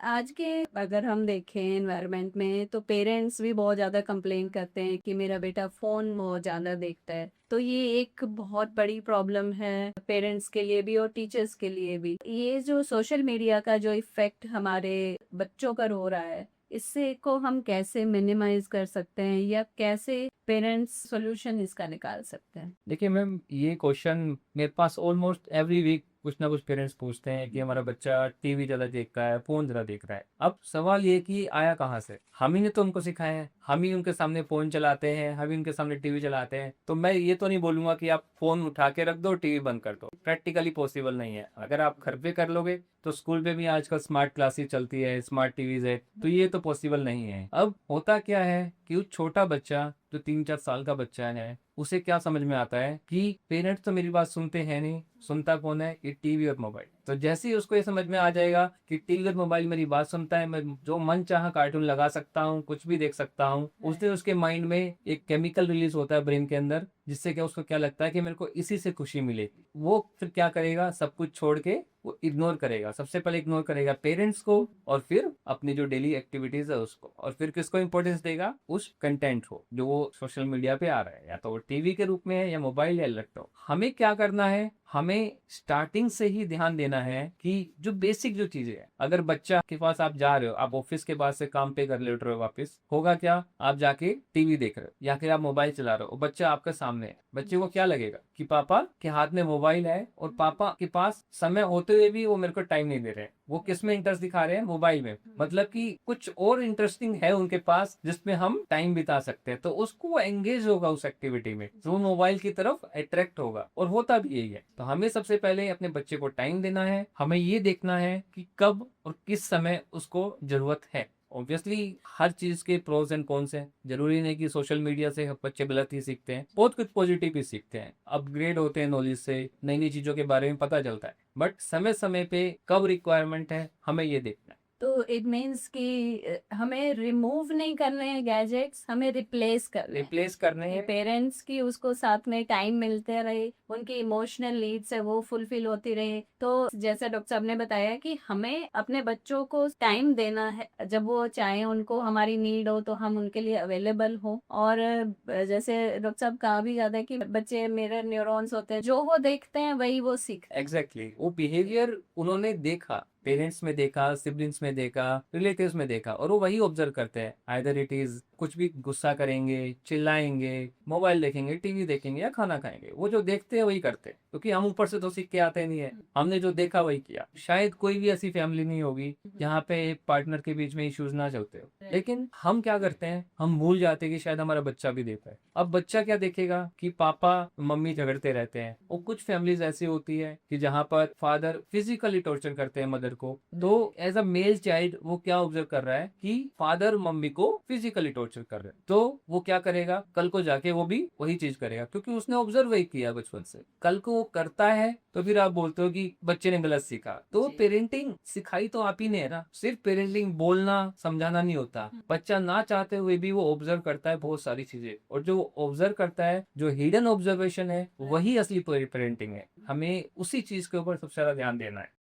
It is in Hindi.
आज के अगर हम देखें एनवायरनमेंट में तो पेरेंट्स भी बहुत ज़्यादा कंप्लेन करते हैं कि मेरा बेटा फ़ोन बहुत ज़्यादा देखता है। तो ये एक बहुत बड़ी प्रॉब्लम है पेरेंट्स के लिए भी और टीचर्स के लिए भी। ये जो सोशल मीडिया का जो इफ़ेक्ट हमारे बच्चों पर हो रहा है, इससे को हम कैसे मिनिमाइज़ कर सकते हैं या कैसे पेरेंट्स सॉल्यूशन इसका निकाल सकते हैं? देखिए मैम, ये क्वेश्चन मेरे पास ऑलमोस्ट एवरी वीक कुछ ना कुछ पेरेंट्स पूछते हैं कि हमारा बच्चा टीवी ज़्यादा देख रहा है, फ़ोन ज़्यादा देख रहा है। अब सवाल ये कि आया कहाँ से? हम ही ने तो उनको सिखाया है, हम ही उनके सामने फ़ोन चलाते हैं, हम ही उनके सामने टीवी चलाते हैं। तो मैं ये तो नहीं बोलूँगा कि आप फ़ोन उठा के रख दो, टीवी बंद कर दो। प्रैक्टिकली पॉसिबल नहीं है। अगर आप घर पे कर लोगे तो स्कूल में भी आजकल स्मार्ट क्लासेस चलती है, स्मार्ट टीवीज़ है, तो ये तो पॉसिबल नहीं है। अब होता क्या है कि वो छोटा बच्चा जो 3-4 साल का बच्चा है, उसे क्या समझ में आता है कि पेरेंट्स तो मेरी बात सुनते हैं नहीं, सुनता कौन है? ये टीवी और मोबाइल। तो जैसे ही उसको ये समझ में आ जाएगा कि टीवी और मोबाइल मेरी बात सुनता है, मैं जो मन चाहा कार्टून लगा सकता हूँ, कुछ भी देख सकता हूँ, उससे उसके माइंड में एक केमिकल रिलीज होता है ब्रेन के अंदर, जिससे क्या उसको क्या लगता है कि मेरे को इसी से खुशी मिलेगी। वो फिर क्या करेगा? सब कुछ छोड़ के वो इग्नोर करेगा। सबसे पहले इग्नोर करेगा पेरेंट्स को और फिर अपनी जो डेली एक्टिविटीज है उसको, और फिर किसको इंपॉर्टेंस देगा? उस कंटेंट को जो वो सोशल मीडिया पे आ रहा है, या तो वो टीवी के रूप में है या मोबाइल या लैपटॉप। हमें क्या करना है? हमें स्टार्टिंग से ही ध्यान देना है कि जो बेसिक जो चीजें है, अगर बच्चा के पास आप जा रहे हो, आप ऑफिस के बाद से काम पे कर लौट रहे हो, वापस होगा क्या? आप जाके टीवी देख रहे हो या फिर आप मोबाइल चला रहे हो, बच्चा आपके सामने है। बच्चे को क्या लगेगा कि पापा के हाथ में मोबाइल है और पापा के पास समय होते हुए भी वो मेरे को टाइम नहीं दे रहे हैं। वो किस में इंटरेस्ट दिखा रहे हैं? मोबाइल में। मतलब कि कुछ और इंटरेस्टिंग है उनके पास जिसमें हम टाइम बिता सकते हैं, तो उसको एंगेज होगा उस एक्टिविटी में, तो वो मोबाइल की तरफ अट्रैक्ट होगा। और होता भी यही है। तो हमें सबसे पहले अपने बच्चे को टाइम देना है। हमें ये देखना है कि कब और किस समय उसको जरूरत है। ऑब्वियसली हर चीज के प्रोज एंड कॉन्स हैं। जरूरी नहीं कि सोशल मीडिया से बच्चे गलत ही सीखते हैं, बहुत कुछ पॉजिटिव भी सीखते हैं, अपग्रेड होते हैं नॉलेज से, नई नई चीजों के बारे में पता चलता है। बट समय समय पे कब रिक्वायरमेंट है, हमें ये देखना है। तो इट मीन्स कि हमें रिमूव नहीं करने हैं गैजेट्स, हमें रिप्लेस करने हैं। रिप्लेस करने हैं। पेरेंट्स की उसको साथ में टाइम मिलते रहे, उनकी इमोशनल नीड्स है वो फुलफिल होती रहे। तो जैसा डॉक्टर साहब ने बताया कि हमें अपने बच्चों को टाइम देना है, जब वो चाहे उनको हमारी नीड हो तो हम उनके लिए अवेलेबल हो। और जैसे डॉक्टर साहब कहा भी जाता है कि बच्चे मिरर न्यूरॉन्स होते हैं, जो वो देखते हैं वही वो सीखते हैं। एग्जैक्टली वो बिहेवियर उन्होंने देखा, पेरेंट्स में देखा, सिबलिंग्स में देखा, रिलेटिव्स में देखा, और वो वही ऑब्जर्व करते हैं। आइदर इट इज कुछ भी गुस्सा करेंगे, चिल्लाएंगे, मोबाइल देखेंगे, टीवी देखेंगे या खाना खाएंगे, वो जो देखते हैं वही करते हैं, क्योंकि हम ऊपर से तो सीख के आते नहीं है। हमने जो देखा वही किया। शायद कोई भी ऐसी फैमिली नहीं होगी जहाँ पे एक पार्टनर के बीच में इश्यूज ना चलते हो, लेकिन हम क्या करते हैं? हम भूल जाते हैं कि शायद हमारा बच्चा भी देखता है। अब बच्चा क्या देखेगा कि पापा मम्मी झगड़ते रहते हैं। और कुछ फैमिलीज ऐसी होती है कि जहाँ पर फादर फिजिकली टॉर्चर करते हैं मदर को, तो एज अ मेल चाइल्ड वो क्या ऑब्जर्व कर रहा है कि फादर मम्मी को फिजिकली टॉर्चर कर रहे हैं, तो वो क्या करेगा? कल को जाके वो भी वही चीज करेगा, क्योंकि उसने ऑब्जर्व वही किया बचपन से। कल को वो करता है तो फिर आप बोलते हो कि बच्चे ने गलत सीखा। तो पेरेंटिंग सिखाई तो आप ही ने है ना। सिर्फ पेरेंटिंग बोलना समझाना नहीं होता। बच्चा ना चाहते हुए भी वो ऑब्जर्व करता है बहुत सारी चीजें, और जो ऑब्जर्व करता है, जो हिडन ऑब्जर्वेशन है, वही असली पेरेंटिंग है। हमें उसी चीज के ऊपर सबसे ज्यादा ध्यान देना है।